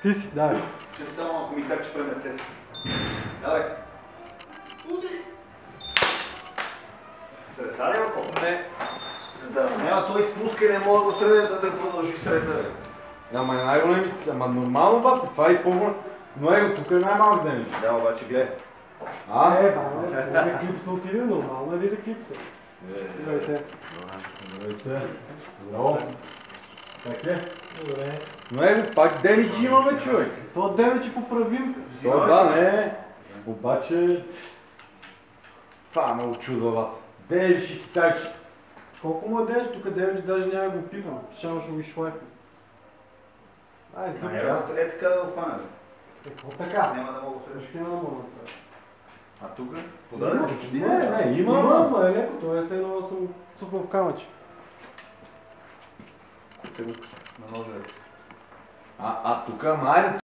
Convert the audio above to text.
Ти си, давай. Ще само ако ми търчи пред тест. Давай. Удри! Срезали ако? Не. Няма, той спуска и не мога да го средата да продължи срезане. Ама е най-големи си, ама нормално бате, това е и по-голям. Но его, тук е най-малък демидж. Да, обаче гледай. Бе, клип са отиде, нормално е да за клип са. Здравейте. Здравейте. Здраво. Как е? Добре. Но его, пак демидж имаме, човек. То демидж поправим. То да, не. Обаче... Това ме очудва, бат. Демидж и китайче. Колко му е демидж? Тук демидж даже няма да го пипам. Само ще го изшлайфим. Ай, здравейте. Е така да го фане. Какво така? Няма да мога да срещу. Защо няма да мога да правя? А тук? Подаден? Не, има, Ама е леко, това е все едно да съм цупнал в камъче. На ножа. тук, майде,